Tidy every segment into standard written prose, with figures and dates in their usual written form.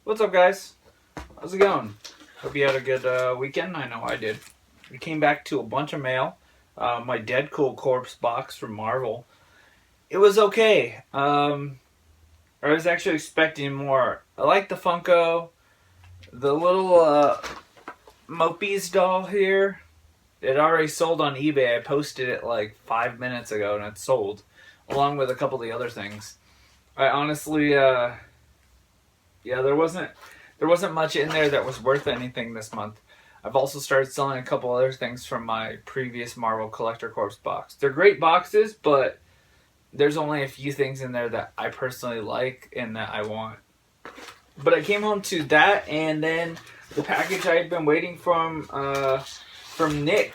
What's up, guys? How's it going? Hope you had a good weekend. I know I did. We came back to a bunch of mail. My Deadpool corpse box from Marvel. It was okay. I was actually expecting more. I like the Funko. The little Mopies doll here. It already sold on eBay. I posted it like 5 minutes ago and it sold, along with a couple of the other things. I honestly, yeah, there wasn't much in there that was worth anything this month. I've also started selling a couple other things from my previous Marvel Collector Corps box. They're great boxes, but there's only a few things in there that I personally like and that I want. But I came home to that, and then the package I had been waiting from Nick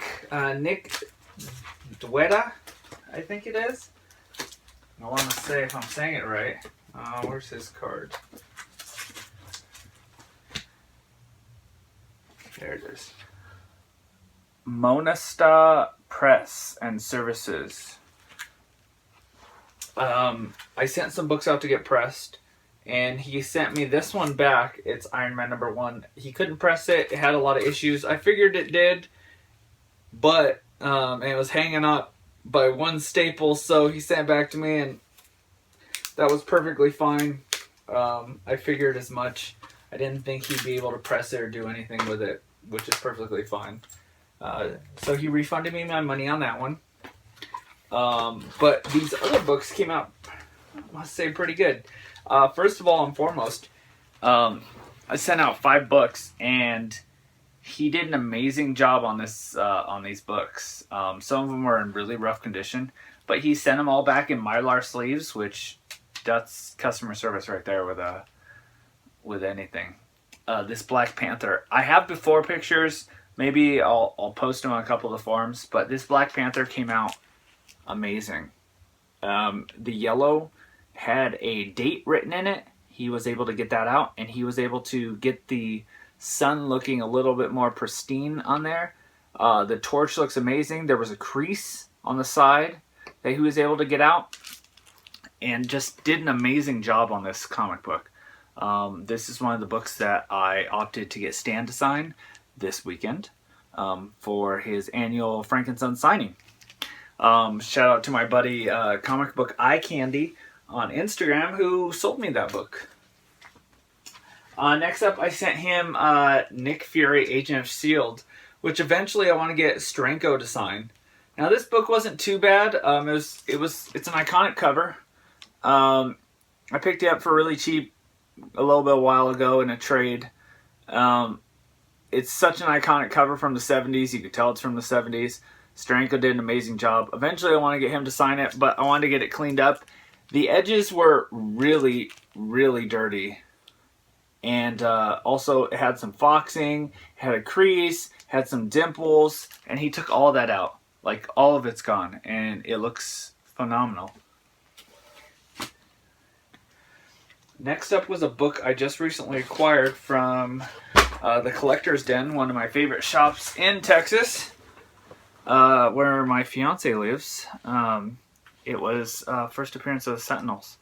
Dueta, I think it is. I want to say if I'm saying it right. Where's his card? There it is. Monasta Press and Services. I sent some books out to get pressed, and he sent me this one back. It's Iron Man #1. He couldn't press it. It had a lot of issues. I figured it did, but it was hanging up by one staple, so he sent it back to me, and that was perfectly fine. I figured as much. I didn't think he'd be able to press it or do anything with it, which is perfectly fine. So he refunded me my money on that one. But these other books came out, I must say, pretty good. First of all and foremost, I sent out 5 books, and he did an amazing job on these books. Some of them were in really rough condition, but he sent them all back in Mylar sleeves, which that's customer service right there with anything. This Black Panther, I have before pictures. Maybe I'll post them on a couple of the forums. But this Black Panther came out amazing. The yellow had a date written in it. He was able to get that out, and he was able to get the sun looking a little bit more pristine on there. The torch looks amazing. There was a crease on the side that he was able to get out, and just did an amazing job on this comic book. This is one of the books that I opted to get Stan to sign this weekend for his annual Frankenstein signing. Shout out to my buddy Comic Book Eye Candy on Instagram who sold me that book. Next up, I sent him Nick Fury, Agent of S.H.I.E.L.D., which eventually I want to get Stranko to sign. Now, this book wasn't too bad. It's an iconic cover. I picked it up for really cheap a little bit a while ago in a trade. It's such an iconic cover from the 70s. You could tell it's from the 70s. Stranko did an amazing job. Eventually I want to get him to sign it, but I wanted to get it cleaned up. The edges were really, really dirty. And also it had some foxing, had a crease, had some dimples, and he took all that out. Like, all of it's gone, and it looks phenomenal. Next up was a book I just recently acquired from the Collector's Den, one of my favorite shops in Texas, where my fiance lives. It was first appearance of the Sentinels.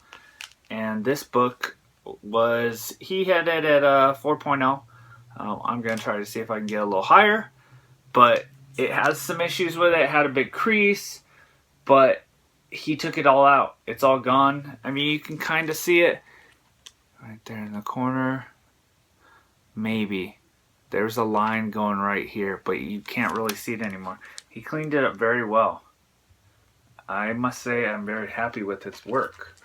And this book was, he had it at 4.0. I'm going to try to see if I can get a little higher. But it has some issues with it. It had a big crease, but he took it all out. It's all gone. I mean, you can kind of see it right there in the corner. Maybe. There's a line going right here, but you can't really see it anymore. He cleaned it up very well. I must say I'm very happy with his work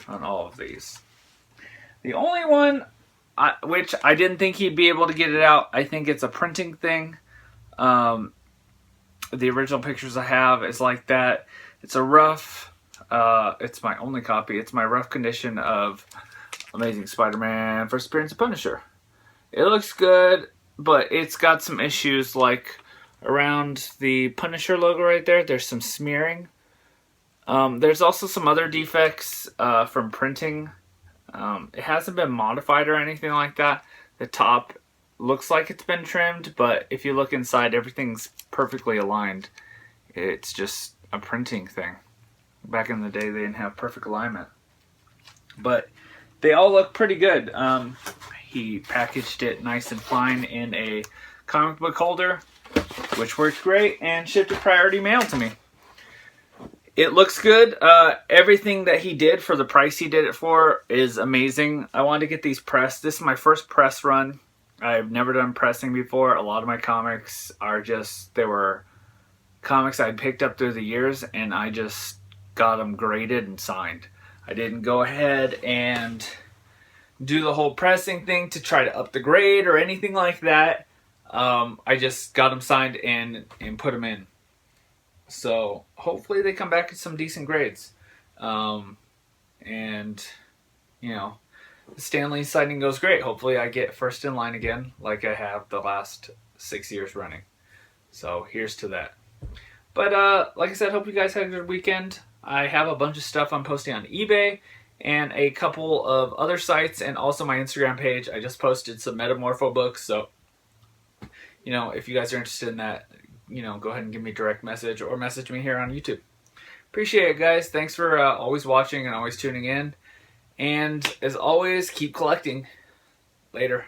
on all of these. The only one which I didn't think he'd be able to get it out, I think it's a printing thing. The original pictures I have is like that. It's a rough, it's my only copy. It's my rough condition of Amazing Spider-Man First Appearance of Punisher. It looks good, but it's got some issues, like around the Punisher logo right there. There's some smearing. There's also some other defects from printing. It hasn't been modified or anything like that. The top looks like it's been trimmed, but if you look inside, everything's perfectly aligned. It's just a printing thing. Back in the day, they didn't have perfect alignment. But they all look pretty good. he packaged it nice and fine in a comic book holder, which worked great, and shipped it priority mail to me. It looks good. Everything that he did for the price he did it for is amazing. I wanted to get these pressed. This is my first press run. I've never done pressing before. A lot of my comics are they were comics I'd picked up through the years, and I just got them graded and signed. I didn't go ahead and do the whole pressing thing to try to up the grade or anything like that. I just got them signed and put them in. So hopefully they come back with some decent grades. And, you know, the Stanley signing goes great. Hopefully I get first in line again like I have the last 6 years running. So here's to that. But like I said, hope you guys had a good weekend. I have a bunch of stuff I'm posting on eBay and a couple of other sites, and also my Instagram page. I just posted some Metamorpho books, so, you know, if you guys are interested in that, you know, go ahead and give me a direct message or message me here on YouTube. Appreciate it, guys. Thanks for always watching and always tuning in. And as always, keep collecting. Later.